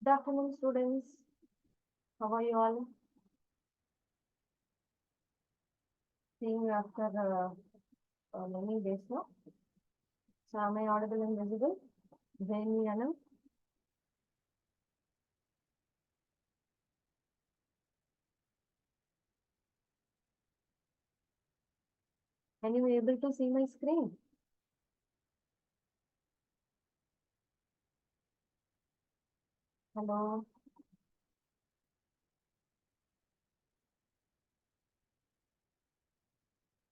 Good afternoon, students. How are you all? Seeing you after many days now. So, am I audible and visible? Jain Anam. Can you be able to see my screen? Hello.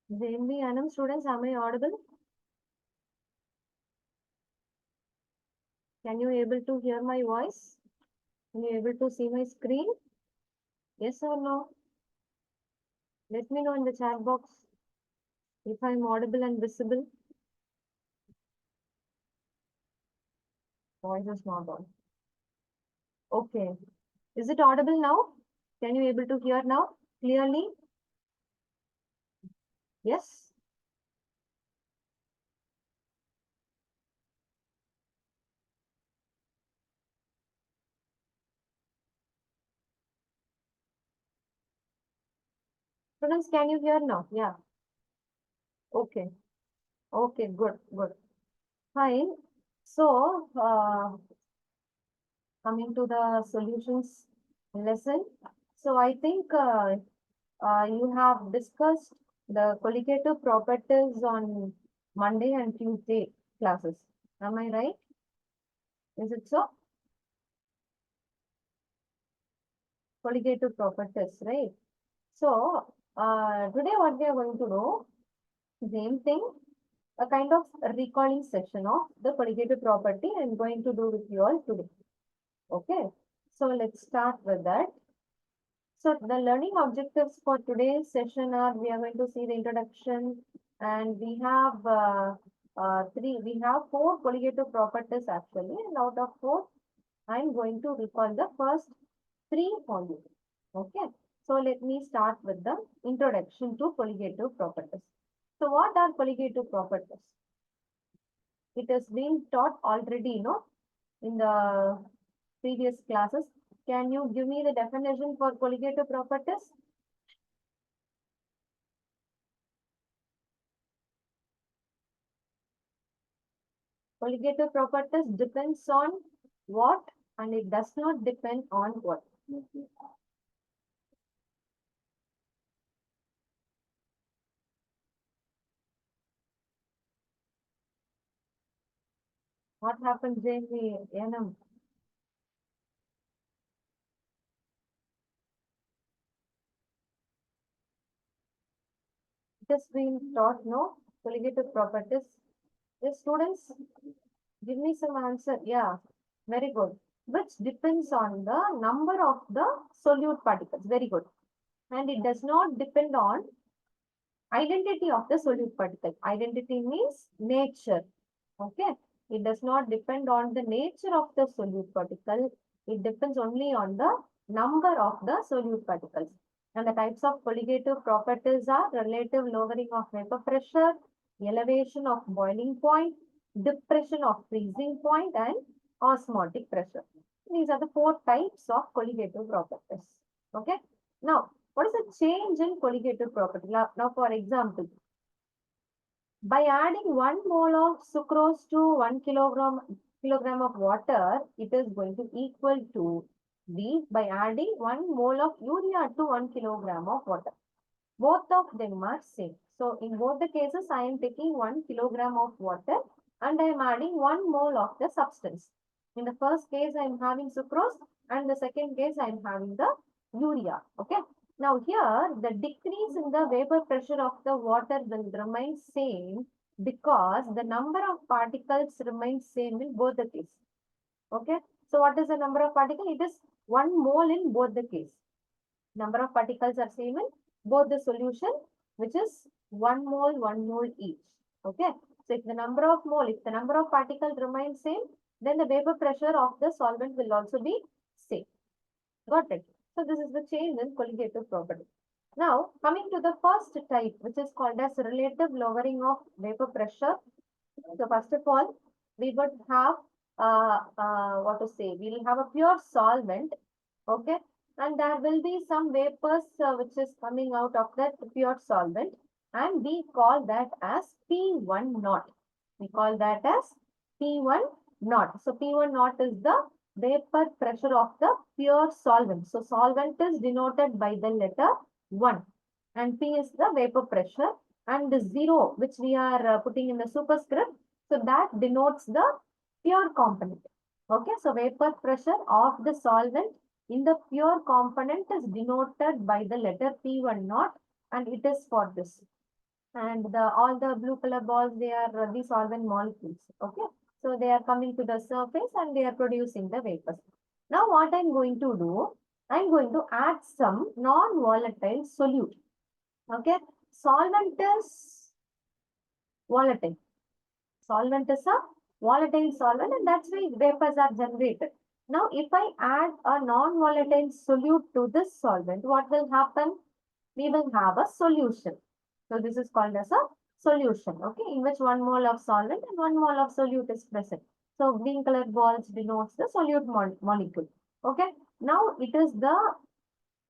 Jain Anam, students, am I audible? Can you able to hear my voice? Can you able to see my screen? Yes or no? Let me know in the chat box if I am audible and visible. Voice is not on. Okay. Is it audible now? Can you able to hear now clearly? Yes. Students, can you hear now? Yeah. Okay. Okay. Good. Good. Fine. So, coming to the solutions lesson. So, I think you have discussed the colligative properties on Monday and Tuesday classes. Am I right? Is it so? Colligative properties, right? So, today what we are going to do, same thing, a kind of recalling session of the colligative property I'm going to do with you all today. Okay, so let's start with that. So the learning objectives for today's session are we are going to see the introduction and we have four colligative properties actually, and out of four, I'm going to recall the first three for you. Okay, so let me start with the introduction to colligative properties. So what are colligative properties? It has been taught already, in the previous classes. Can you give me the definition for colligative properties? Colligative properties depends on what and it does not depend on what. What happens in the NM? It has been taught, no? Colligative properties. Yes, students, give me some answer. Yeah, very good. Which depends on the number of the solute particles. Very good. And it does not depend on identity of the solute particle. Identity means nature. Okay. It does not depend on the nature of the solute particle. It depends only on the number of the solute particles. And the types of colligative properties are relative lowering of vapor pressure, elevation of boiling point, depression of freezing point, and osmotic pressure. These are the four types of colligative properties. Okay. Now, what is the change in colligative property? Now, for example, by adding 1 mole of sucrose to 1 kilogram of water, it is going to equal to B by adding 1 mole of urea to 1 kilogram of water. Both of them are same. So in both the cases, I am taking 1 kilogram of water and I am adding 1 mole of the substance. In the first case, I am having sucrose and the second case, I am having the urea. Okay. Now here, the decrease in the vapor pressure of the water will remain same because the number of particles remains same in both the cases. Okay. So what is the number of particles? It is 1 mole in both the case. Number of particles are same in both the solution, which is 1 mole each. Okay. So if the number of particles remain same, then the vapor pressure of the solvent will also be same. Got it? So this is the change in colligative property. Now, coming to the first type, which is called as relative lowering of vapor pressure. So first of all, we would have what to say, we'll have a pure solvent, okay, and there will be some vapors which is coming out of that pure solvent, and we call that as P1 naught. We call that as P1 naught. So P1 naught is the vapor pressure of the pure solvent. So solvent is denoted by the letter 1, and P is the vapor pressure, and the 0 which we are putting in the superscript, so that denotes the pure component. Okay, so vapor pressure of the solvent in the pure component is denoted by the letter P1 naught, and it is for this. And all the blue color balls, they are the solvent molecules. Okay, so they are coming to the surface and they are producing the vapors. Now what I'm going to do, I'm going to add some non-volatile solute. Okay, solvent is volatile. Solvent is a volatile solvent, and that's why vapors are generated. Now, if I add a non-volatile solute to this solvent, what will happen? We will have a solution. So this is called as a solution, okay, in which 1 mole of solvent and 1 mole of solute is present. So green colored balls denotes the solute molecule. Okay, now it is the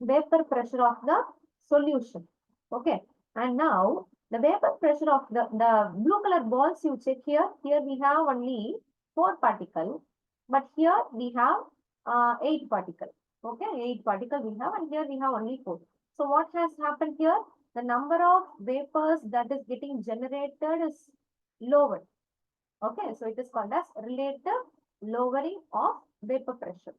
vapor pressure of the solution. Okay, and now the vapor pressure of the blue color balls you check here. Here we have only 4 particle, but here we have 8 particle. Okay, 8 particle we have, and here we have only 4. So what has happened here? The number of vapors that is getting generated is lowered. Okay, so it is called as relative lowering of vapor pressure.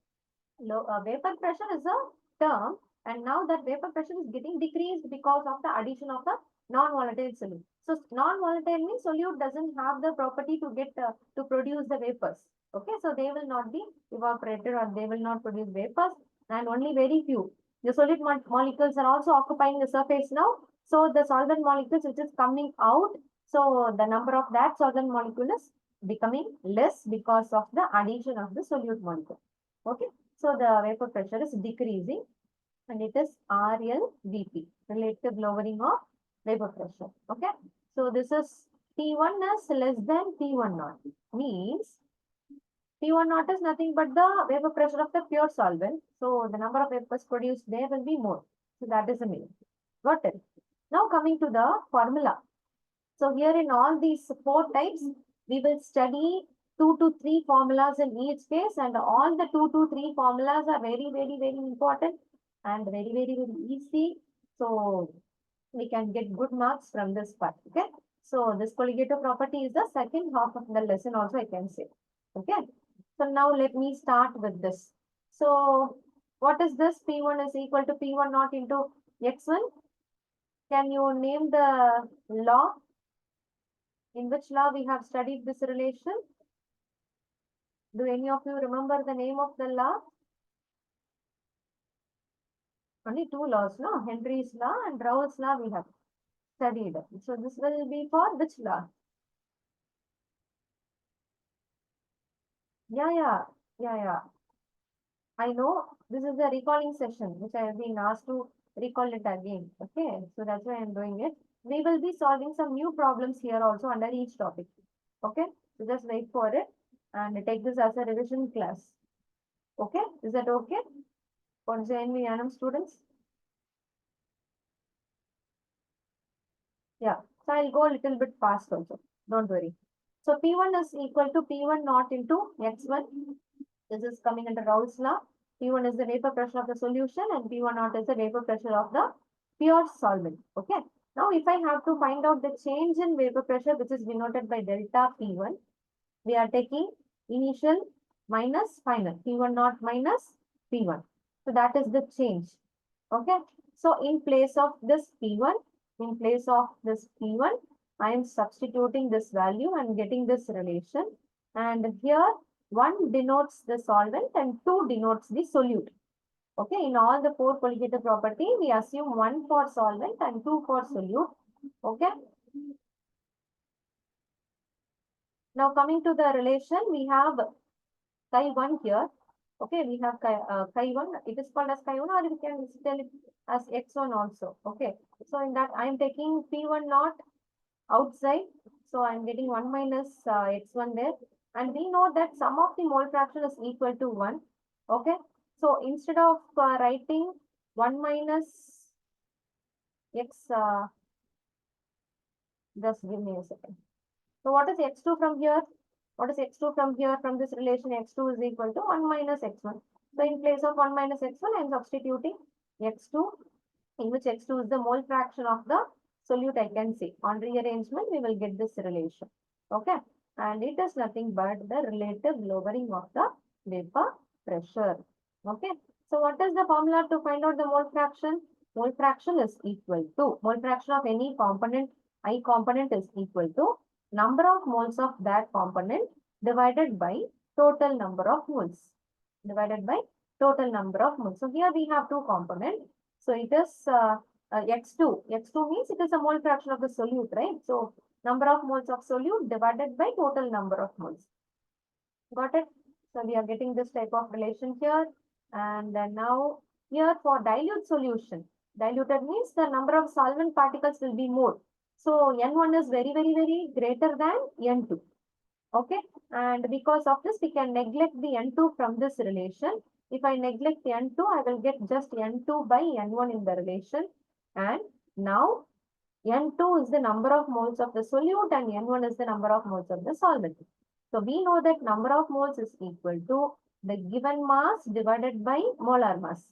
Vapor pressure is a term, and now that vapor pressure is getting decreased because of the addition of the non-volatile solute. So non-volatile means solute doesn't have the property to get to produce the vapors. Okay, so they will not be evaporated or they will not produce vapors, and only very few. The solute molecules are also occupying the surface now. So the solvent molecules which is coming out, so the number of that solvent molecule is becoming less because of the addition of the solute molecule. Okay. So the vapor pressure is decreasing, and it is RLVP, relative lowering of vapor pressure. Okay. So this is P1 is less than P1 naught. Means P1 naught is nothing but the vapor pressure of the pure solvent. So the number of vapors produced there will be more. So that is the meaning. Got it? Now coming to the formula. So here in all these 4 types, we will study 2 to 3 formulas in each case, and all the 2 to 3 formulas are very, very, very important and very, very, very easy. So we can get good marks from this part. Okay. So this colligative property is the second half of the lesson also, I can say. Okay. So now let me start with this. So what is this? P1 is equal to P1 naught into X1. Can you name the law? In which law we have studied this relation? Do any of you remember the name of the law? Only 2 laws, no? Henry's law and Raoult's law we have studied. So this will be for which law? Yeah. I know this is a recalling session which I have been asked to recall it again. Okay, so that's why I'm doing it. We will be solving some new problems here also under each topic. Okay, so just wait for it and take this as a revision class. Okay, is that okay? For JNV students? Yeah, so I'll go a little bit fast also. Don't worry. So P1 is equal to P1 naught into X1. This is coming under Raoult's law. P1 is the vapor pressure of the solution and P1 naught is the vapor pressure of the pure solvent. Okay. Now, if I have to find out the change in vapor pressure, which is denoted by delta P1, we are taking initial minus final. P1 naught minus P1. So that is the change. Okay. So in place of this P1, I am substituting this value and getting this relation. And here 1 denotes the solvent and 2 denotes the solute. Okay, in all the 4 colligative property, we assume 1 for solvent and 2 for solute. Okay. Now coming to the relation, we have chi1 here. Okay, we have chi1. It is called as chi1, or we can tell it as x1 also. Okay, so in that I am taking P1 naught outside. So I am getting 1 minus x1 there. And we know that sum of the mole fraction is equal to 1. Okay. So instead of writing 1 minus x, just give me a second. So what is x2 from here? What is x2 from here? From this relation, x2 is equal to 1 minus x1. So in place of 1 minus x1, I am substituting x2, in which x2 is the mole fraction of the solute, I can say. On rearrangement, we will get this relation. Okay. And it is nothing but the relative lowering of the vapor pressure. Okay. So what is the formula to find out the mole fraction? Mole fraction is equal to, mole fraction of any component, I component is equal to number of moles of that component divided by total number of moles. Divided by total number of moles. So here we have two components. So it is x2. x2 means it is a mole fraction of the solute, right? So number of moles of solute divided by total number of moles. Got it? So we are getting this type of relation here. And then now here for dilute solution. Diluted means the number of solvent particles will be more. So N1 is very, very, very greater than N2. Okay. And because of this, we can neglect the N2 from this relation. If I neglect N2, I will get just N2 by N1 in the relation. And now N2 is the number of moles of the solute and N1 is the number of moles of the solvent. So we know that number of moles is equal to the given mass divided by molar mass,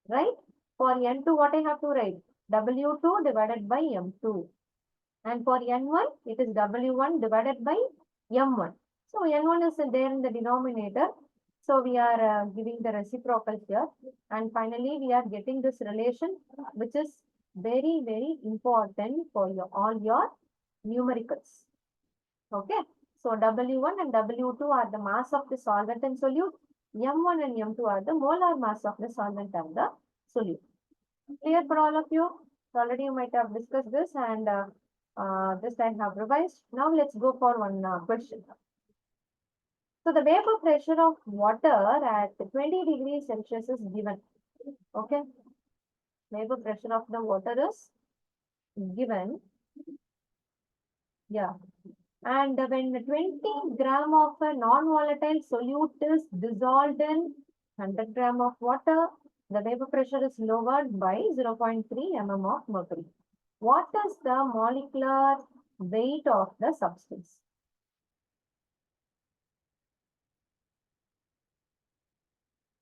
right? For N2, what I have to write? W2 divided by M2. And for N1, it is W1 divided by M1. So N1 is there in the denominator. So we are giving the reciprocal here. And finally, we are getting this relation, which is very, very important for all your numericals. Okay. So W1 and W2 are the mass of the solvent and solute. M1 and M2 are the molar mass of the solvent and the solute. Clear for all of you? Already you might have discussed this and this I have revised. Now let's go for one question. So the vapor pressure of water at 20 degrees Celsius is given. Okay. Vapor pressure of the water is given. Yeah. And when 20 gram of a non-volatile solute is dissolved in 100 gram of water, the vapor pressure is lowered by 0.3 mm of mercury. What is the molecular weight of the substance?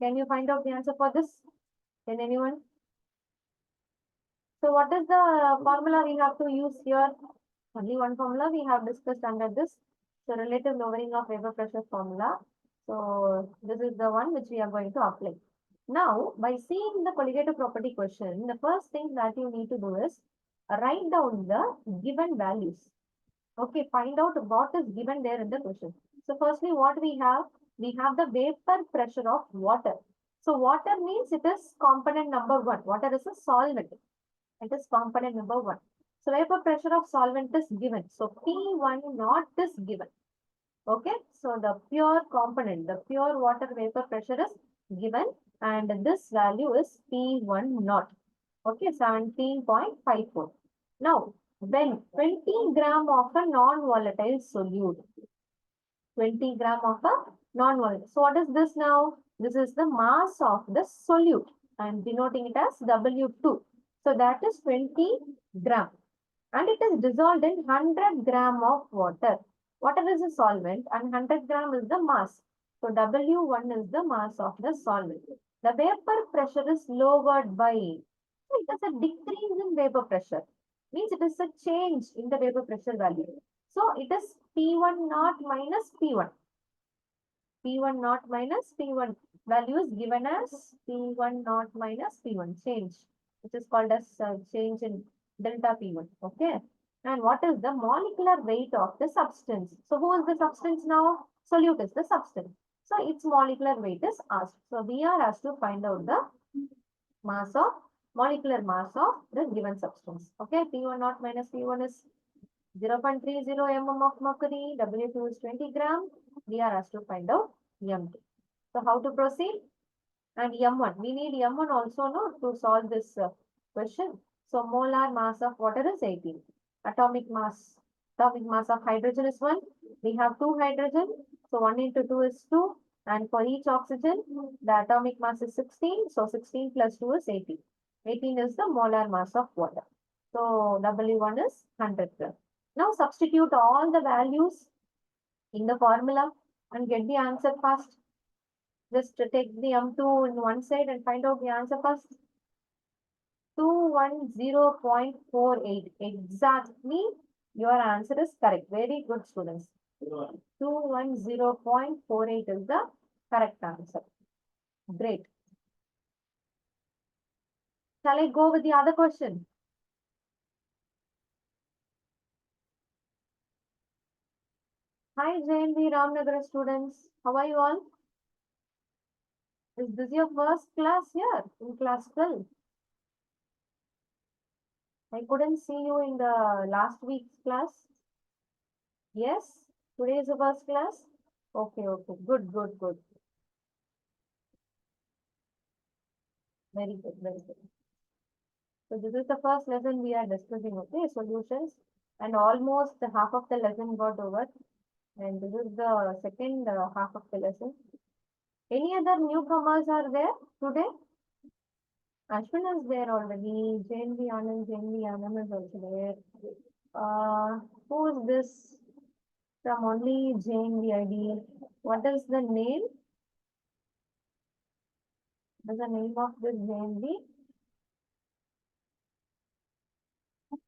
Can you find out the answer for this? Can anyone? So what is the formula we have to use here? Only one formula we have discussed under this. So relative lowering of vapor pressure formula. So this is the one which we are going to apply. Now, by seeing the colligative property question, the first thing that you need to do is write down the given values. Okay, find out what is given there in the question. So firstly, what we have the vapor pressure of water. So water means it is component number 1. Water is a solvent. It is component number 1. So vapor pressure of solvent is given. So P1 naught is given. Okay. So the pure component, the pure water vapor pressure is given. And this value is P1 naught. Okay. 17.54. Now, when 20 gram of a non-volatile solute, 20 gram of a non-volatile. So what is this now? This is the mass of the solute. I am denoting it as W2. So that is 20 gram. And it is dissolved in 100 gram of water. Water is a solvent and 100 gram is the mass. So W1 is the mass of the solvent. The vapor pressure is lowered by, it is a decrease in vapor pressure. Means it is a change in the vapor pressure value. So it is P1 naught minus P1. P1 naught minus P1 value is given as P1 naught minus P1 change, which is called as change in delta P1. Okay. And what is the molecular weight of the substance? So who is the substance now? Solute is the substance. So its molecular weight is asked. So we are asked to find out the molecular mass of the given substance. Okay. P1 naught minus P1 is 0.30 mm of mercury. W2 is 20 gram. We are asked to find out M2. So how to proceed? And M1. We need M1 also no, to solve this question. So molar mass of water is 18. Atomic mass of hydrogen is 1. We have 2 hydrogen. So 1 into 2 is 2. And for each oxygen, the atomic mass is 16. So 16 plus 2 is 18. 18 is the molar mass of water. So W1 is 100 gram. Now substitute all the values in the formula and get the answer fast. Just take the M2 in one side and find out the answer first. 210.48. Exactly. Your answer is correct. Very good, students. 210.48 is the correct answer. Great. Shall I go with the other question? Hi, JNV Ramnagar students. How are you all? Is this your first class here in class 12? I couldn't see you in the last week's class. Yes? Today is the first class? Okay, okay. Good, good, good. Very good, very good. So this is the first lesson we are discussing, okay? Solutions. And almost half of the lesson got over. And this is the second half of the lesson. Any other newcomers are there today? Ashwin is there already. JNV Anand is also there. Who is this from only JNV ID? What is the name? What is the name of this JNV?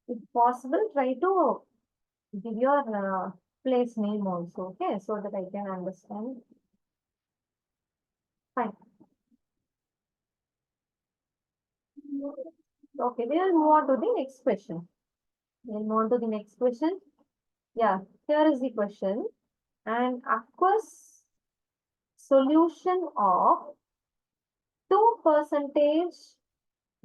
If possible, try to give your place name also, okay, so that I can understand. Fine. Okay, we will move on to the next question. We'll move on to the next question. Yeah, here is the question. An aqueous solution of 2%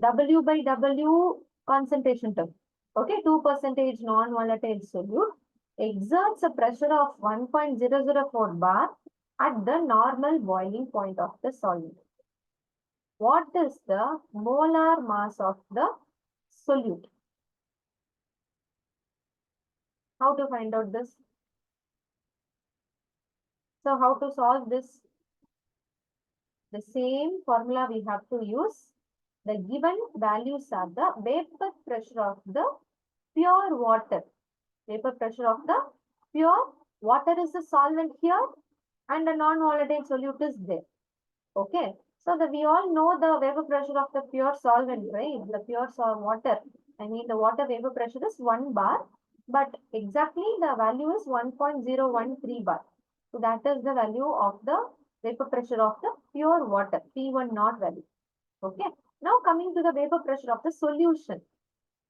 W by W concentration term. Okay, 2% non-volatile solute exerts a pressure of 1.004 bar at the normal boiling point of the solute. What is the molar mass of the solute? How to find out this? So how to solve this? The same formula we have to use. The given values are the vapor pressure of the pure water. Vapor pressure of the pure water is the solvent here and the non-volatile solute is there. Okay. So we all know the vapor pressure of the pure solvent, right? The pure water. I mean the water vapor pressure is 1 bar, but exactly the value is 1.013 bar. So that is the value of the vapor pressure of the pure water, P1 naught value. Okay. Now coming to the vapor pressure of the solution.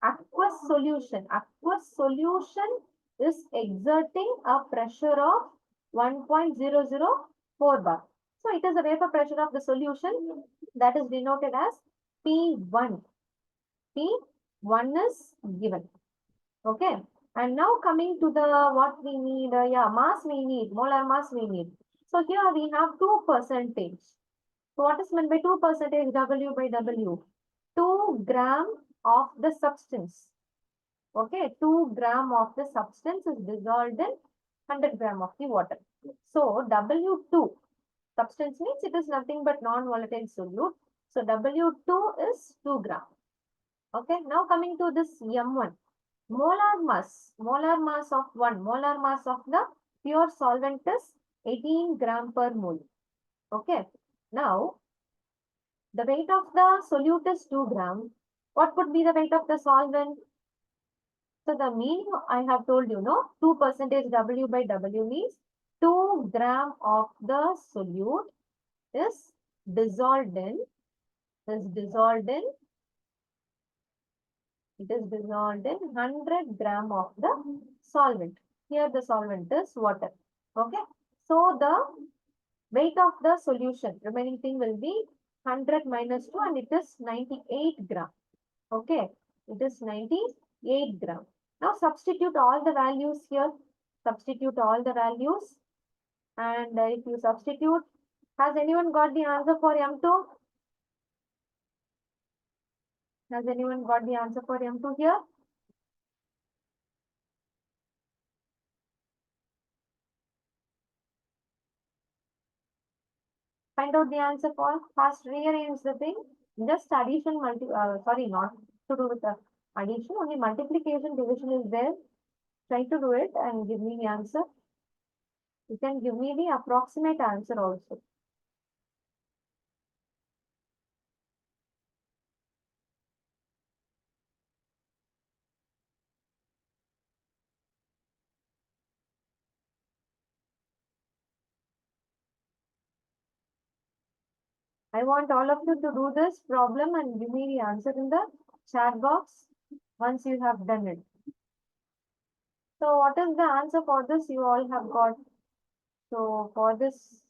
Aqueous solution. Aqueous solution is exerting a pressure of 1.004 bar. So it is the vapor pressure of the solution that is denoted as P1. P1 is given. Okay. And now coming to the what we need, mass we need, molar mass we need. So here we have 2%. So what is meant by 2% W by W? 2 gram of the substance. Okay, 2 gram of the substance is dissolved in 100 gram of the water. So W2, substance means it is nothing but non-volatile solute. So W2 is 2 gram. Okay, now coming to this M1. Molar mass of molar mass of the pure solvent is 18 gram per mole. Okay, now the weight of the solute is 2 gram. What could be the weight of the solvent? So the meaning I have told you, no, 2% W by W means 2 gram of the solute is dissolved in, it is dissolved in 100 gram of the solvent. Here the solvent is water. Okay. So the weight of the solution, remaining thing will be 100 minus 2 and it is 98 gram. Okay. It is 98 gram. Now substitute all the values here. Substitute all the values. And if you substitute, has anyone got the answer for M2? Has anyone got the answer for M2 here? Find out the answer for first rearrange the thing. Just addition sorry, not to do with the addition, only multiplication division is there. Try to do it and give me the answer. You can give me the approximate answer also. I want all of you to do this problem and give me the answer in the chat box once you have done it. So what is the answer for this? You all have got. So for this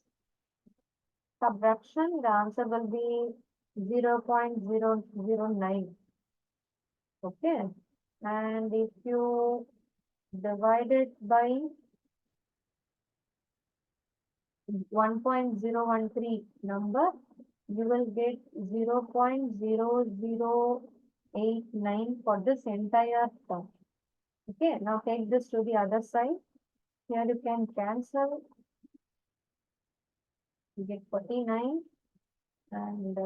subtraction, the answer will be 0.009. Okay. And if you divide it by 1.013 number, you will get 0.0089 for this entire term. Okay, now take this to the other side. Here you can cancel. You get 49 and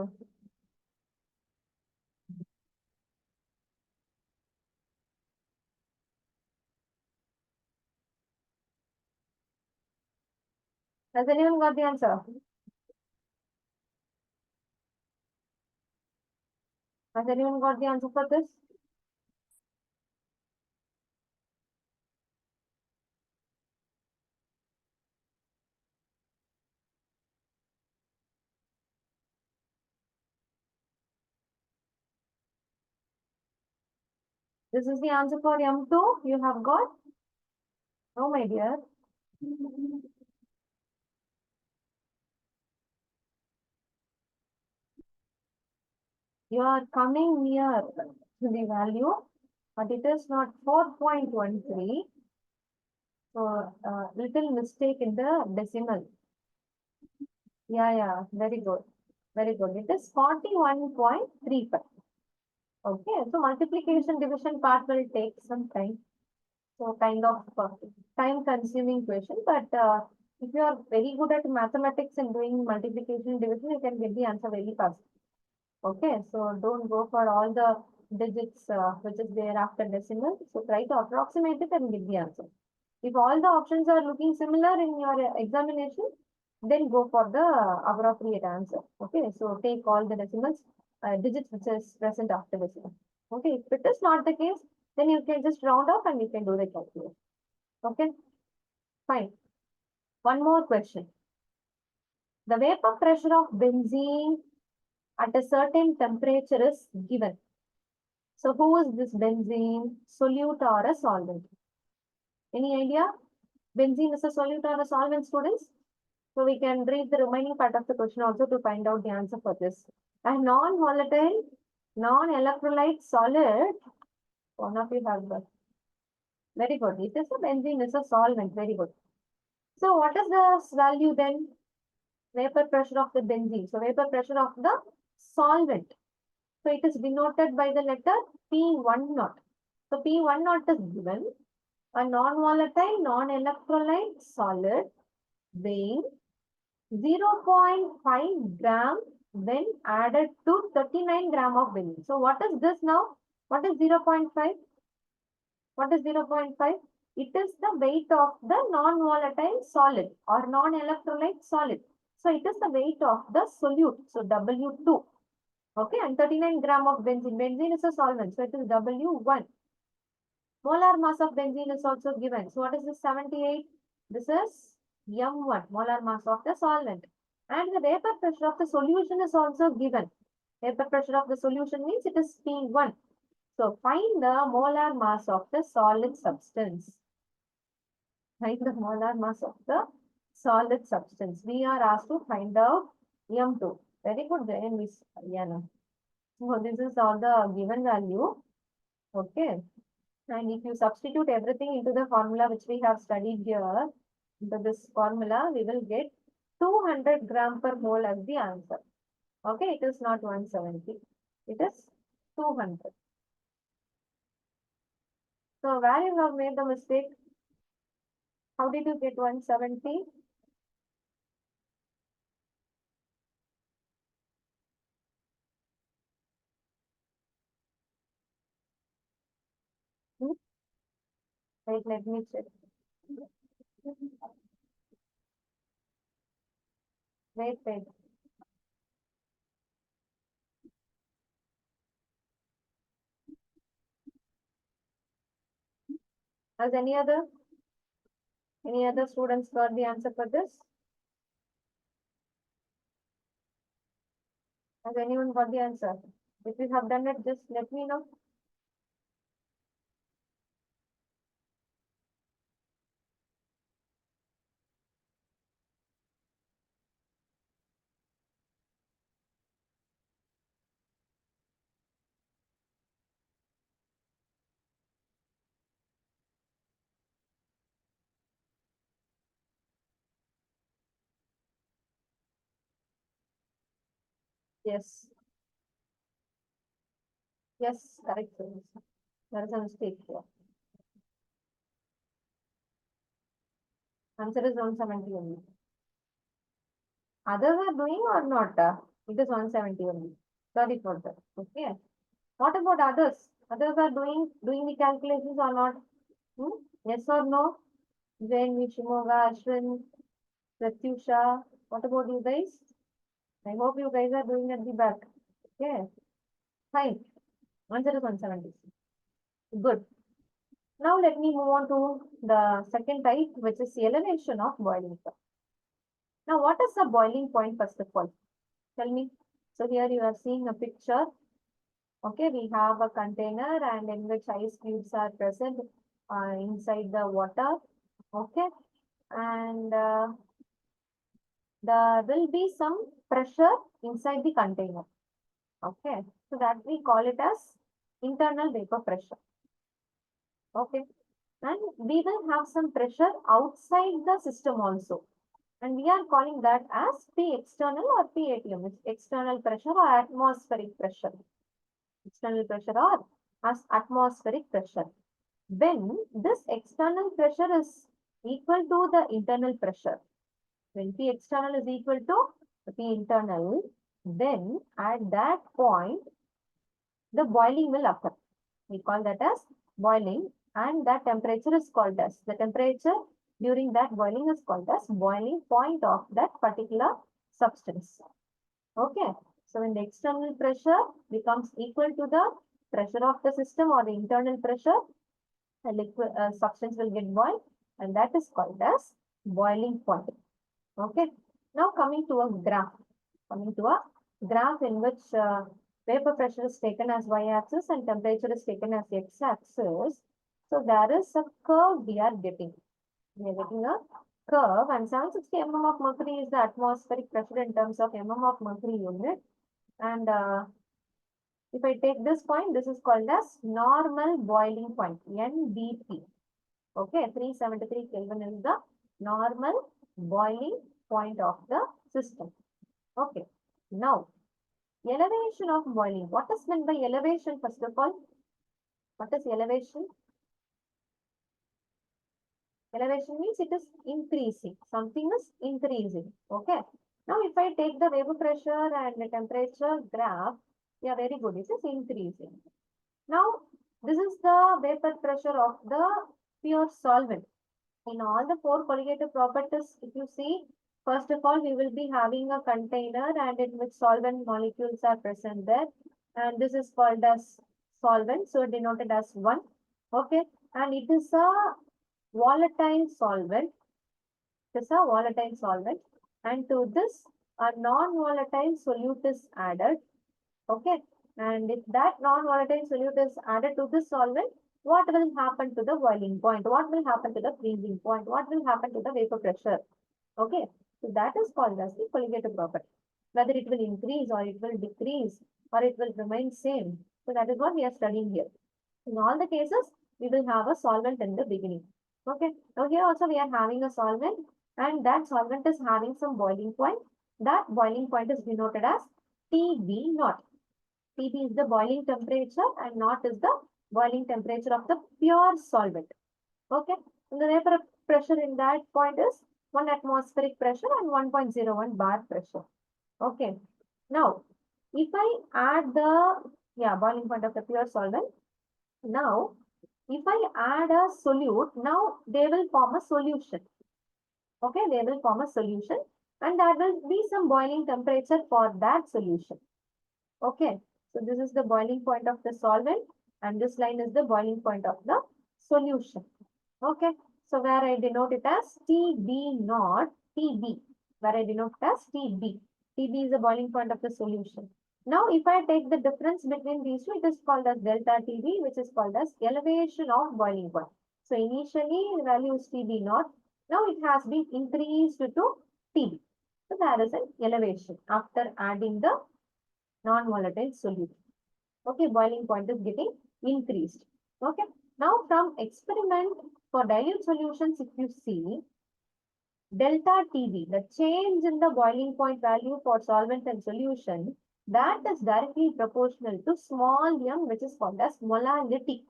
has anyone got the answer? Has anyone got the answer for this? This is the answer for M2 you have got? Oh my dear. You are coming near to the value, but it is not 4.13. So, little mistake in the decimal. Yeah, very good. Very good. It is 41.35. Okay, so multiplication division part will take some time. So, kind of time consuming question, but if you are very good at mathematics and doing multiplication division, you can get the answer very fast. Okay, so don't go for all the digits which is there after decimal. So try to approximate it and get the answer. If all the options are looking similar in your examination, then go for the appropriate answer. Okay, so take all the decimals, digits which is present after decimal. Okay, if it is not the case, then you can just round off and you can do the calculation. Okay, fine. One more question. The vapor pressure of benzene at a certain temperature is given. So who is this benzene? Solute or a solvent? Any idea? Benzene is a solute or a solvent, students? So we can read the remaining part of the question also to find out the answer for this. A non-volatile, non-electrolyte solid. One of you have got. Very good. It is a benzene is a solvent. Very good. So what is the value then? Vapor pressure of the benzene. So vapor pressure of the solvent. So it is denoted by the letter P10. So P10 is given. A non-volatile, non-electrolyte solid weighing 0.5 gram when added to 39 gram of benzene. So what is this now? What is 0.5? What is 0.5? It is the weight of the non-volatile solid or non-electrolyte solid. So it is the weight of the solute. So W2. Okay, and 39 gram of benzene. Benzene is a solvent. So it is W1. Molar mass of benzene is also given. So what is this 78? This is M1, molar mass of the solvent. And the vapor pressure of the solution is also given. Vapor pressure of the solution means it is P1. So find the molar mass of the solid substance. Find the molar mass of the solid substance. We are asked to find out M2. Very good, Miss Yana. So this is all the given value. Okay. And if you substitute everything into the formula which we have studied here, into this formula, we will get 200 gram per mole as the answer. Okay, it is not 170. It is 200. So where you have made the mistake? How did you get 170? Wait, let me check. Wait. Has any other students got the answer for this? Has anyone got the answer? If you have done it, just let me know. Yes. Yes, correct. There is a mistake here. Answer is 170 only. Others are doing or not? It is 170 only. Sorry for that. Okay. What about others? Others are doing the calculations or not? Hmm? Yes or no? Jain, Vishimoga, Ashwin, Pratyusha. What about you guys? I hope you guys are doing at the back. Okay. Fine. Answer is 170. Good. Now let me move on to the second type, which is elevation of boiling point. Now, what is a boiling point first of all? Tell me. So here you are seeing a picture. Okay, we have a container and in which ice cubes are present inside the water. Okay, and there will be some pressure inside the container. Okay, so that we call it as internal vapor pressure. Okay, and we will have some pressure outside the system also. And we are calling that as P external or PATM, it's external pressure or atmospheric pressure. External pressure or as atmospheric pressure. When this external pressure is equal to the internal pressure, when P external is equal to P internal, then at that point, the boiling will occur. We call that as boiling, and that temperature is called as, the temperature during that boiling is called as boiling point of that particular substance. Okay. So when the external pressure becomes equal to the pressure of the system or the internal pressure, a liquid substance will get boiled, and that is called as boiling point. Okay. Now coming to a graph. Coming to a graph in which vapor pressure is taken as y-axis and temperature is taken as x-axis. So there is a curve we are getting. We are getting a curve, and 760 mm of mercury is the atmospheric pressure in terms of mm of mercury unit. And if I take this point, this is called as normal boiling point, NBP. Okay, 373 Kelvin is the normal boiling point of the system. Okay, now elevation of boiling. What is meant by elevation first of all? What is elevation? Elevation means it is increasing. Something is increasing. Okay. Now, if I take the vapor pressure and the temperature graph, yeah, very good. This is increasing. Now, this is the vapor pressure of the pure solvent. In all the four colligative properties, if you see, first of all, we will be having a container and in which solvent molecules are present there. And this is called as solvent, so denoted as 1. Okay. And it is a volatile solvent. It is a volatile solvent. And to this, a non-volatile solute is added. Okay. And if that non-volatile solute is added to this solvent, what will happen to the boiling point? What will happen to the freezing point? What will happen to the vapor pressure? Okay. So that is called as the colligative property. Whether it will increase or it will decrease or it will remain same. So that is what we are studying here. In all the cases, we will have a solvent in the beginning. Okay. Now here also we are having a solvent and that solvent is having some boiling point. That boiling point is denoted as TB naught. TB is the boiling temperature and naught is the boiling temperature of the pure solvent. Okay. And the vapor pressure in that point is 1 atmospheric pressure and 1.01 bar pressure. Okay. Now, if I add the boiling point of the pure solvent, now If I add a solute, now they will form a solution. Okay, they will form a solution and there will be some boiling temperature for that solution. Okay, so this is the boiling point of the solvent and this line is the boiling point of the solution. Okay, so where I denote it as TB not TB, where I denote it as TB. TB is the boiling point of the solution. Now, if I take the difference between these two, it is called as delta TB, which is called as elevation of boiling point. So, initially the value is TB naught. Now, it has been increased to TB. So, there is an elevation after adding the non-volatile solution. Okay, boiling point is getting increased. Okay, now from experiment for dilute solutions, if you see delta TB, the change in the boiling point value for solvent and solution, that is directly proportional to small m, which is called as molality.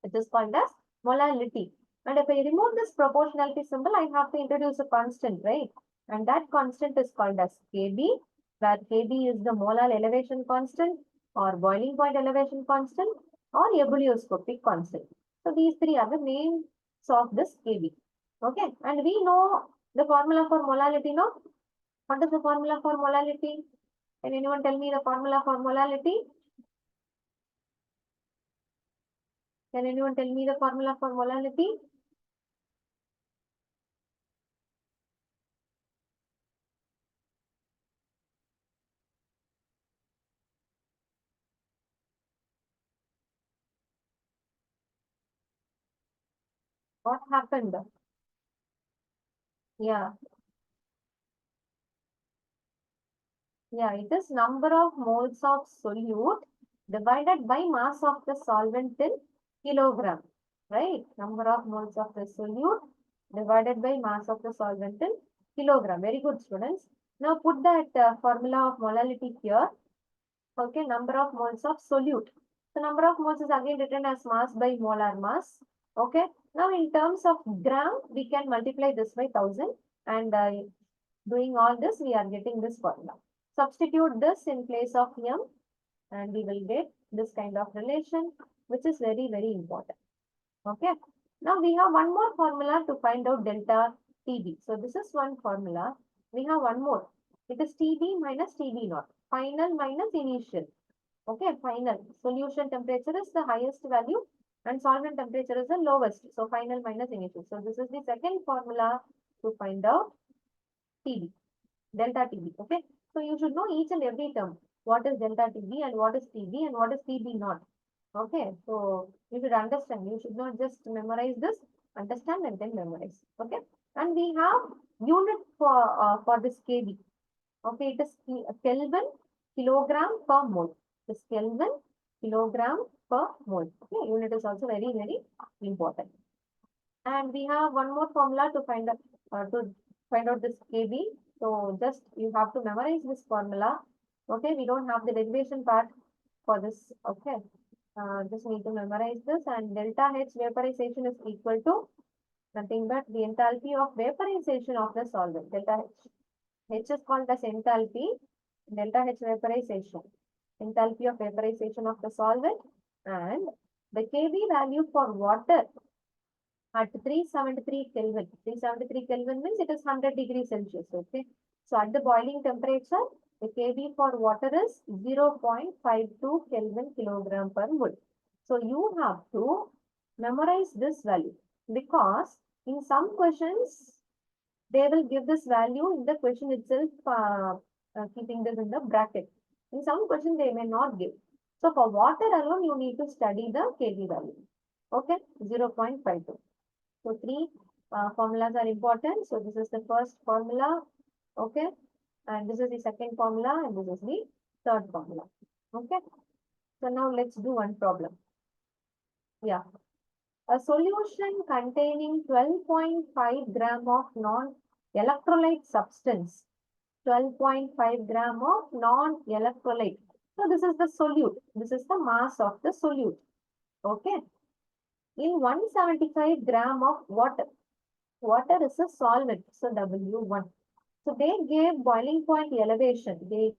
It is called as molality. And if I remove this proportionality symbol, I have to introduce a constant, right? And that constant is called as Kb, where Kb is the molar elevation constant or boiling point elevation constant or ebullioscopic constant. So these three are the names of this Kb. Okay, and we know the formula for molality, no? What is the formula for molality? Can anyone tell me the formula for molality? Can anyone tell me the formula for molality? What happened? Yeah, yeah, it is number of moles of solute divided by mass of the solvent in kilogram, right? Number of moles of the solute divided by mass of the solvent in kilogram. Very good, students. Now put that formula of molality here. Okay, number of moles of solute. So number of moles is again written as mass by molar mass. Okay. Now in terms of gram, we can multiply this by 1000 and doing all this, we are getting this formula. Substitute this in place of m and we will get this kind of relation, which is very, very important. Okay. Now we have one more formula to find out delta TB. So this is one formula. We have one more. It is TB minus TB naught. Final minus initial. Okay, final. Solution temperature is the highest value and solvent temperature is the lowest. So final minus initial. So this is the second formula to find out TB, delta TB. Okay. So you should know each and every term. What is delta TB and what is TB and what is TB naught. Okay, so you should understand. You should not just memorize this, understand and then memorize. Okay, and we have unit for this kb. Okay, it is Kelvin kilogram per mole. It is Kelvin kilogram per mole. Okay, unit is also very, very important. And we have one more formula to find out this kb. So just you have to memorize this formula. Okay, we don't have the derivation part for this. Okay, just need to memorize this, and delta H vaporization is equal to nothing but the enthalpy of vaporization of the solvent. Delta H. H is called as enthalpy. Delta H vaporization. Enthalpy of vaporization of the solvent, and the Kb value for water at 373 Kelvin. 373 Kelvin means it is 100 degrees Celsius. Okay. So at the boiling temperature, the Kb for water is 0.52 Kelvin kilogram per mole. So you have to memorize this value because in some questions, they will give this value in the question itself, keeping this in the bracket. In some questions, they may not give. So for water alone, you need to study the Kb value. Okay, 0.52. So three formulas are important. So this is the first formula. Okay, and this is the second formula, and this is the third formula. Okay. So now let's do one problem. Yeah. A solution containing 12.5 gram of non-electrolyte substance. 12.5 gram of non-electrolyte. So this is the solute. This is the mass of the solute. Okay. In 175 gram of water. Water is a solvent. So W1. So they gave boiling point elevation. They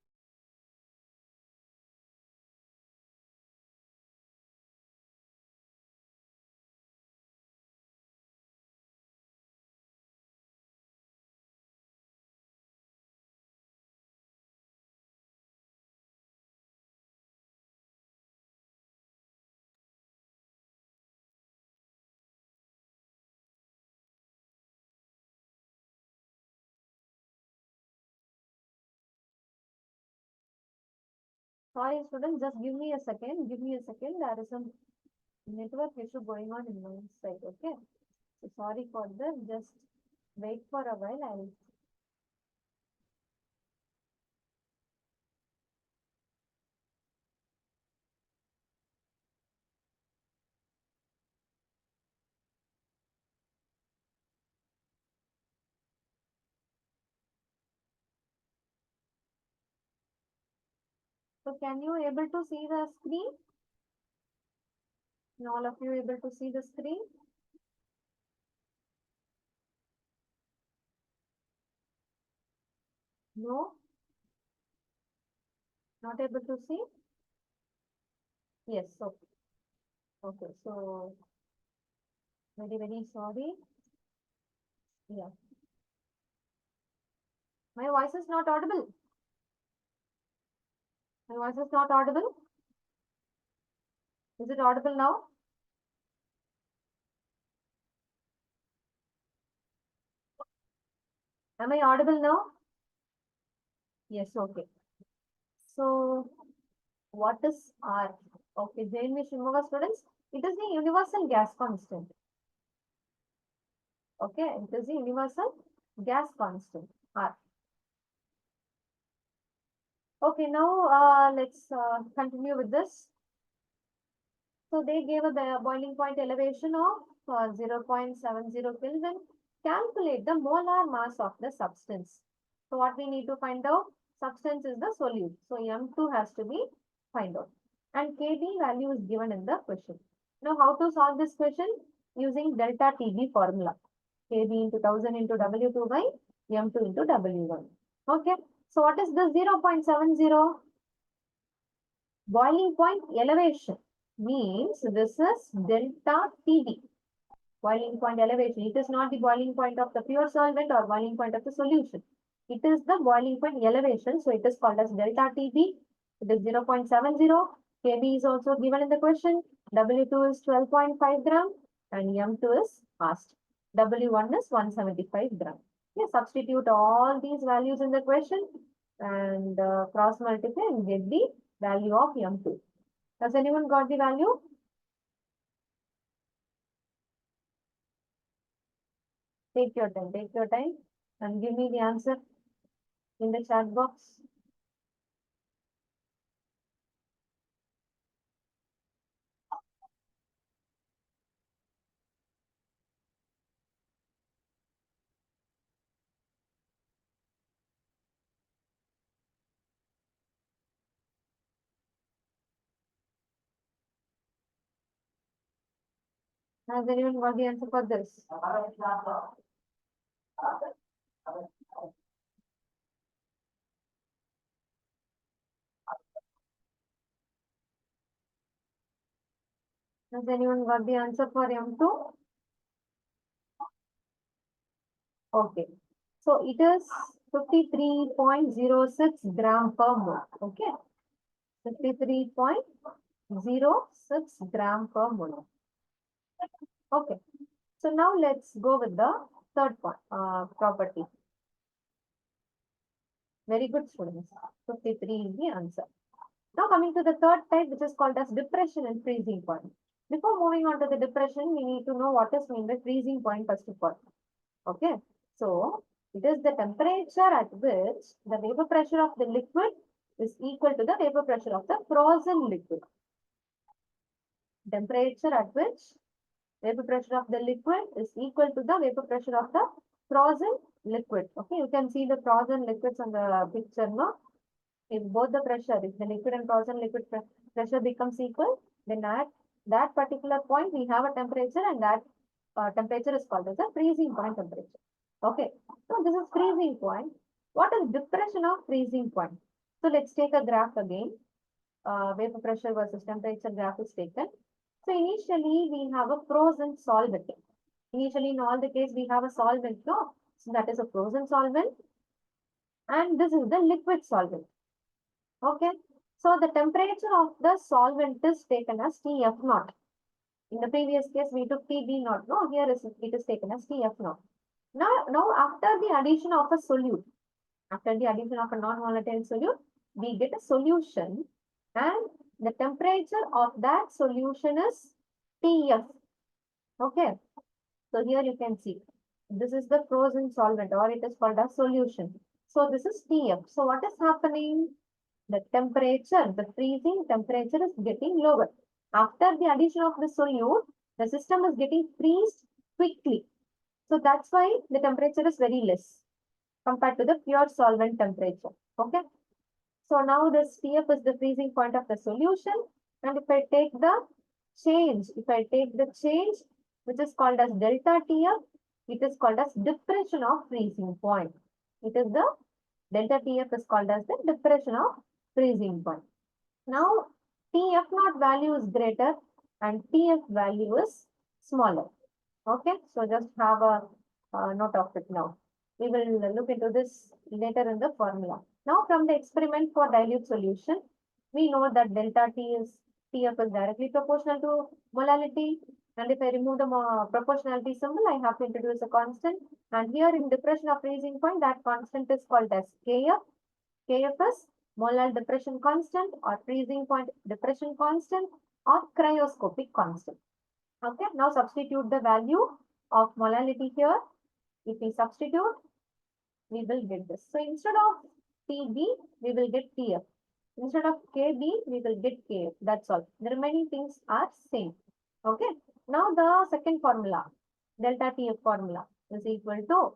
Sorry, students, just give me a second. Give me a second. There is some network issue going on in my side. Okay. So sorry for this. Just wait for a while. I'll. So can you able to see the screen? And all of you able to see the screen? No, not able to see? Yes, okay. Okay, so very sorry. Yeah. My voice is not audible. My voice is not audible. Is it audible now? Am I audible now? Yes, okay. So what is R? Okay, JNV Shimoga students, it is the universal gas constant. Okay, it is the universal gas constant, R. Okay, now let's continue with this. So they gave a boiling point elevation of 0.70 Kelvin. Calculate the molar mass of the substance. So what we need to find out? Substance is the solute. So M2 has to be find out. And Kb value is given in the question. Now how to solve this question? Using delta Tb formula. Kb into 1000 into W2 by M2 into W1. Okay. So what is the 0.70? Boiling point elevation means this is delta Tb. Boiling point elevation. It is not the boiling point of the pure solvent or boiling point of the solution. It is the boiling point elevation. So it is called as delta Tb. It is 0.70. Kb is also given in the question. W2 is 12.5 gram and M2 is asked. W1 is 175 gram. Okay, substitute all these values in the question and cross multiply and get the value of M2. Has anyone got the value? Take your time and give me the answer in the chat box. Has anyone got the answer for this? Has anyone got the answer for M2? Okay. So it is 53.06 gram per mole. Okay. 53.06 gram per mole. Okay. So now let's go with the third point, property. Very good, students. 53 is the answer. Now coming to the third type, which is called as depression and freezing point. Before moving on to the depression, we need to know what is meant by freezing point first of all. Okay. So it is the temperature at which the vapor pressure of the liquid is equal to the vapor pressure of the frozen liquid. Temperature at which vapor pressure of the liquid is equal to the vapor pressure of the frozen liquid. Okay, you can see the frozen liquids on the picture, no? If both the pressure, if the liquid and frozen liquid pressure becomes equal, then at that particular point we have a temperature, and that temperature is called as a freezing point temperature. Okay, so this is freezing point. What is depression of freezing point? So let's take a graph again. Vapor pressure versus temperature graph is taken. So initially we have a frozen solvent. Initially in all the case we have a solvent, no? So that is a frozen solvent, and this is the liquid solvent. Okay, so the temperature of the solvent is taken as Tf naught. In the previous case, we took Tb naught. No, here it is taken as Tf naught. Now after the addition of a solute, after the addition of a non-volatile solute, we get a solution. and the temperature of that solution is TF. Okay, so here you can see this is the frozen solvent, or it is called a solution. So this is TF. So what is happening? The temperature, the freezing temperature is getting lower. After the addition of the solute, the system is getting freezed quickly. So that's why the temperature is very less compared to the pure solvent temperature. Okay. So now this TF is the freezing point of the solution. And if I take the change, which is called as delta TF, it is called as depression of freezing point. It is the delta TF is called as the depression of freezing point. Now TF naught value is greater and TF value is smaller. Okay, so just have a note of it now. We will look into this later in the formula. Now from the experiment for dilute solution, we know that delta TF is directly proportional to molality. And if I remove the proportionality symbol, I have to introduce a constant. And here in depression of freezing point, that constant is called as Kf. Kf is molar depression constant or freezing point depression constant or cryoscopic constant. Okay, now substitute the value of molality here. If we substitute, we will get this. So instead of TB, we will get TF. Instead of KB, we will get KF. That's all. The remaining things are same. Okay. Now the second formula, delta TF formula is equal to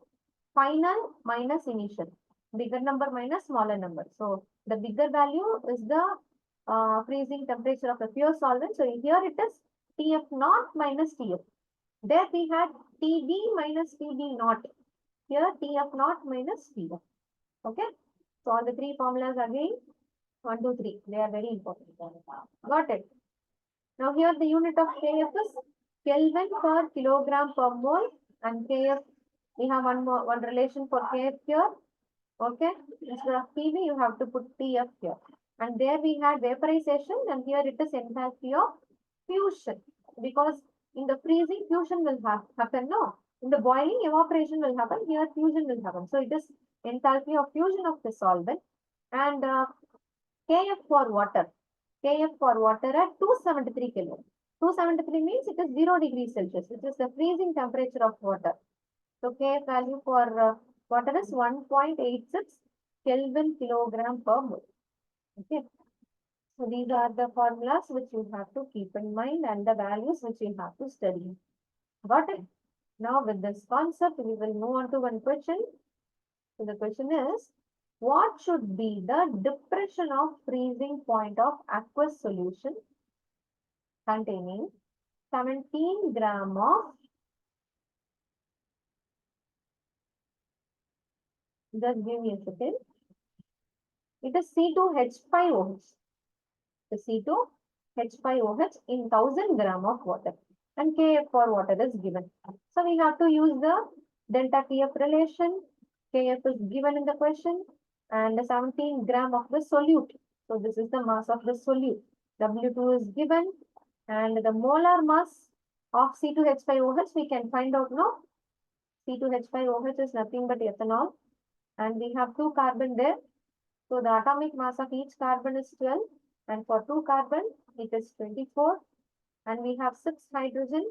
final minus initial. Bigger number minus smaller number. So the bigger value is the freezing temperature of the pure solvent. So here it is TF naught minus TF. There we had TB minus TB naught. Here TF naught minus TF. Okay. So all the three formulas again. 1, 2, 3. They are very important. Got it. Now here the unit of Kf is Kelvin per kilogram per mole, and Kf, we have one relation for Kf here. Okay. Instead of PV, you have to put TF here. And there we had vaporization, and here it is enthalpy of fusion. Because in the freezing, fusion will happen. No. In the boiling, evaporation will happen. Here, fusion will happen. So it is enthalpy of fusion of the solvent. And Kf for water. Kf for water at 273 Kelvin. 273 means it is 0 degrees Celsius, which is the freezing temperature of water. So Kf value for water is 1.86 Kelvin kilogram per mole. Okay. So these are the formulas which you have to keep in mind and the values which you have to study. Got it? Now with this concept, we will move on to one question. So the question is, what should be the depression of freezing point of aqueous solution containing 17 gram of, just give me a second, it is C2H5OH. The C2H5OH in 1000 gram of water, and Kf for water is given. So we have to use the delta Kf relation. Kf is given in the question, and the 17 gram of the solute. So this is the mass of the solute. W2 is given, and the molar mass of C2H5OH we can find out now. C2H5OH is nothing but ethanol, and we have 2 carbon there. So the atomic mass of each carbon is 12, and for 2 carbon it is 24, and we have 6 hydrogen,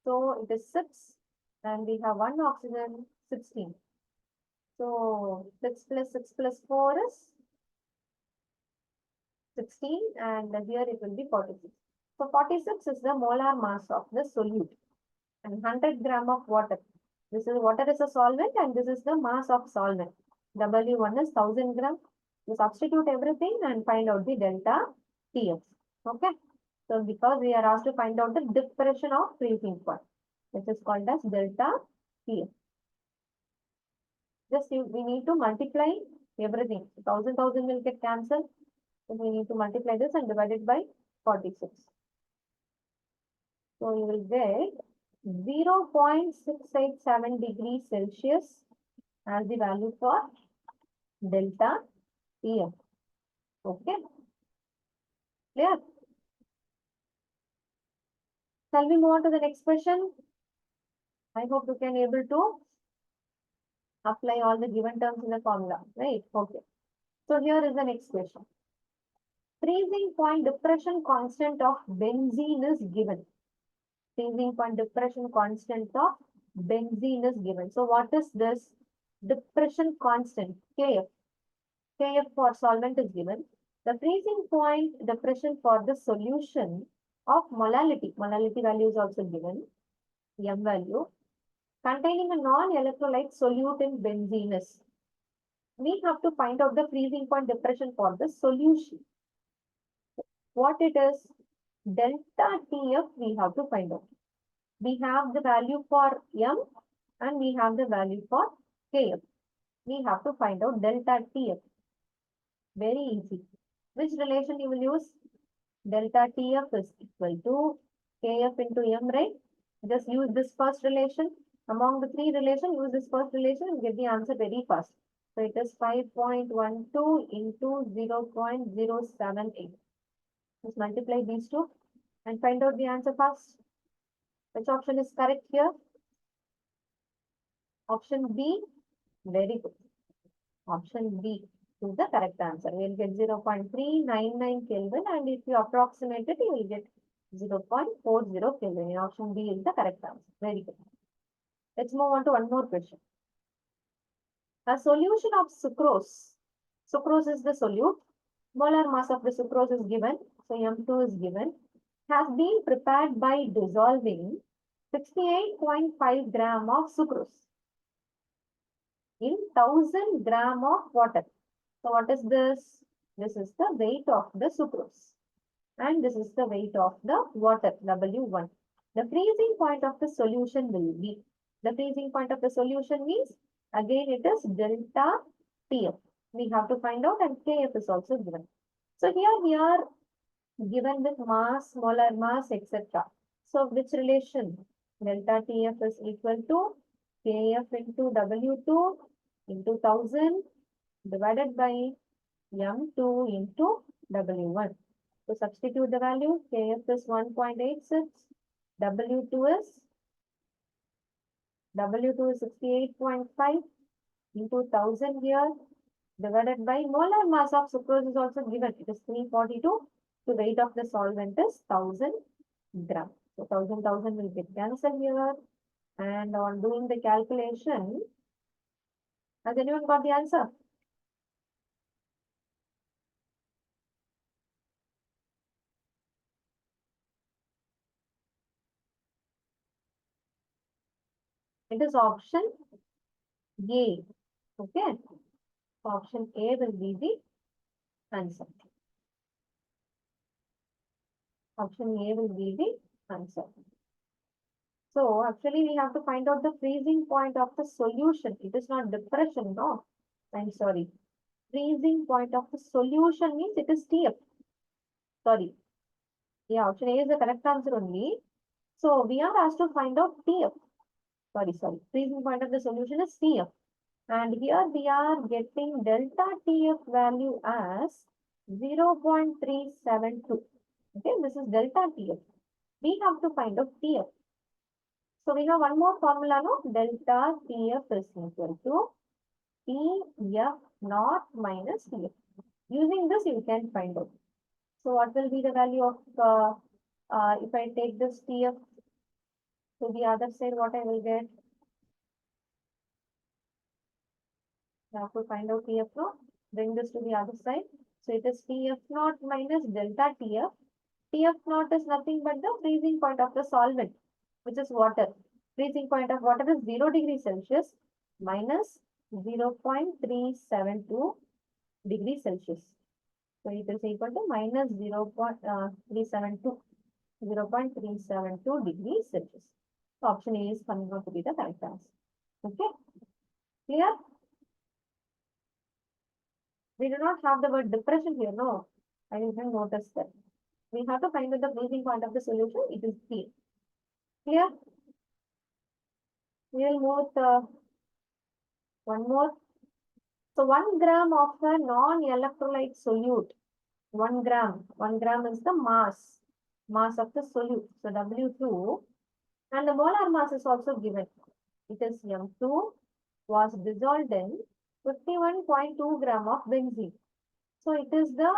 so it is 6, and we have 1 oxygen, 16. So 6 plus 4 is 16, and here it will be 46. So 46 is the molar mass of the solute, and 100 gram of water. This is water is a solvent, and this is the mass of solvent. W1 is 1000 gram. You substitute everything and find out the delta TF. Okay. So because we are asked to find out the depression of freezing point, which is called as delta TF. Just we need to multiply everything. 1000 will get cancelled. So we need to multiply this and divide it by 46. So you will get 0.687 degrees Celsius as the value for delta TF. Okay. Clear? Shall we move on to the next question? I hope you can able to apply all the given terms in the formula, right? Okay. So here is the next question. Freezing point depression constant of benzene is given. Freezing point depression constant of benzene is given. So what is this? Depression constant, Kf. Kf for solvent is given. The freezing point depression for the solution of molality. Molality value is also given. M value. Containing a non-electrolyte solute in benzene is. We have to find out the freezing point depression for the solution. What it is? Delta Tf we have to find out. We have the value for M and we have the value for Kf. We have to find out delta Tf. Very easy. Which relation you will use? Delta Tf is equal to Kf into M, right? Just use this first relation. Among the three relations, use this first relation and get the answer very fast. So it is 5.12 into 0.078. Just multiply these two and find out the answer fast. Which option is correct here? Option B. Very good. Option B is the correct answer. We will get 0.399 Kelvin, and if you approximate it, you will get 0.40 Kelvin. Option B is the correct answer. Very good. Let's move on to one more question. A solution of sucrose. Sucrose is the solute. Molar mass of the sucrose is given. So M2 is given. Has been prepared by dissolving 68.5 gram of sucrose in 1000 gram of water. So what is this? This is the weight of the sucrose. And this is the weight of the water, W1. The freezing point of the solution will be. The freezing point of the solution means, again it is delta Tf. We have to find out, and Kf is also given. So here we are given with mass, molar mass, etc. So which relation? Delta Tf is equal to Kf into W2 into 1000 divided by M2 into W1. So substitute the value. Kf is 1.86. W2 is 68.5 into 1000 here divided by molar mass of sucrose is also given. It is 342. The weight of the solvent is 1000 gram. So 1000 will get cancelled here. And on doing the calculation, has anyone got the answer? It is option A. Okay. Option A will be the answer. Option A will be the answer. So actually we have to find out the freezing point of the solution. It is not depression, no. I'm sorry. Freezing point of the solution means it is Tf. Sorry. Yeah, option A is the correct answer only. So we are asked to find out Tf. Sorry. Freezing point of the solution is Tf. And here we are getting delta Tf value as 0.372. Okay, this is delta Tf. We have to find out Tf. So we have one more formula, no? Delta Tf is equal to Tf naught minus Tf. Using this, you can find out. So what will be the value of, if I take this Tf to the other side, what I will get? I have to find out Tf naught. Bring this to the other side. So it is Tf naught minus delta Tf. Tf naught is nothing but the freezing point of the solvent, which is water. Freezing point of water is 0 degrees Celsius minus 0.372 degrees Celsius. So it is equal to minus 0.372 degrees Celsius. So option A is coming out to be the correct answer. Okay, clear? We do not have the word depression here, no. I didn't notice that. We have to find out the freezing point of the solution. It is P. Clear? We will move with one more. So 1 gram of the non-electrolyte solute. 1 gram. 1 gram is the mass of the solute. So W2. And the molar mass is also given. It is M2 was dissolved in 51.2 gram of benzene. So it is the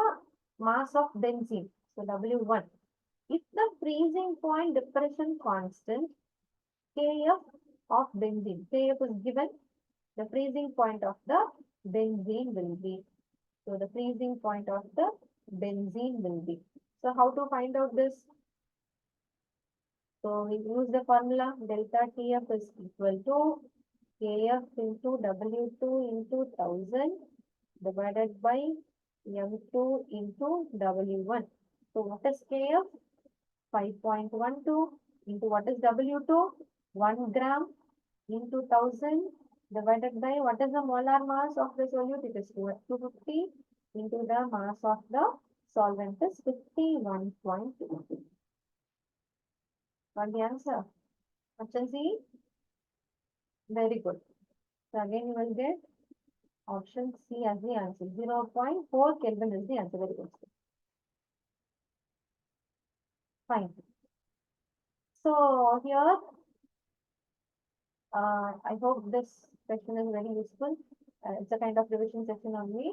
mass of benzene. So W1. If the freezing point depression constant Kf of benzene, Kf is given, the freezing point of the benzene will be. So the freezing point of the benzene will be. So how to find out this? So we use the formula delta Tf is equal to Kf into W2 into 1000 divided by M2 into W1. So what is Kf? 5.12 into what is W2? 1 gram into 1000 divided by what is the molar mass of the solute? It is 250 into the mass of the solvent is 51.2. Got the answer? Option C? Very good. So again you will get option C as the answer. 0.4 Kelvin is the answer. Very good. Fine. So here, I hope this section is very useful. It's a kind of revision section only.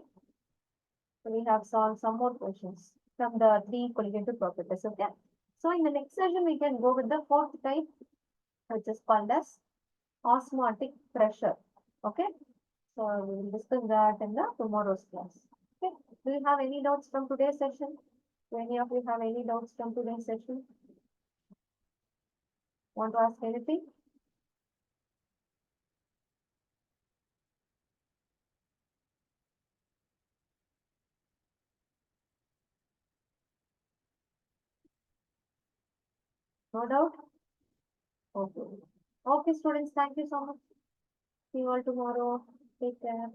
So we have solved some more questions from the three colligative properties. Okay. So in the next session, we can go with the fourth type, which is called as osmotic pressure. Okay. So we will discuss that in the tomorrow's class. Okay. Do you have any doubts from today's session? Do any of you have any doubts from today's session? Want to ask anything? No doubt? Okay. Okay, students, thank you so much. See you all tomorrow. Take care.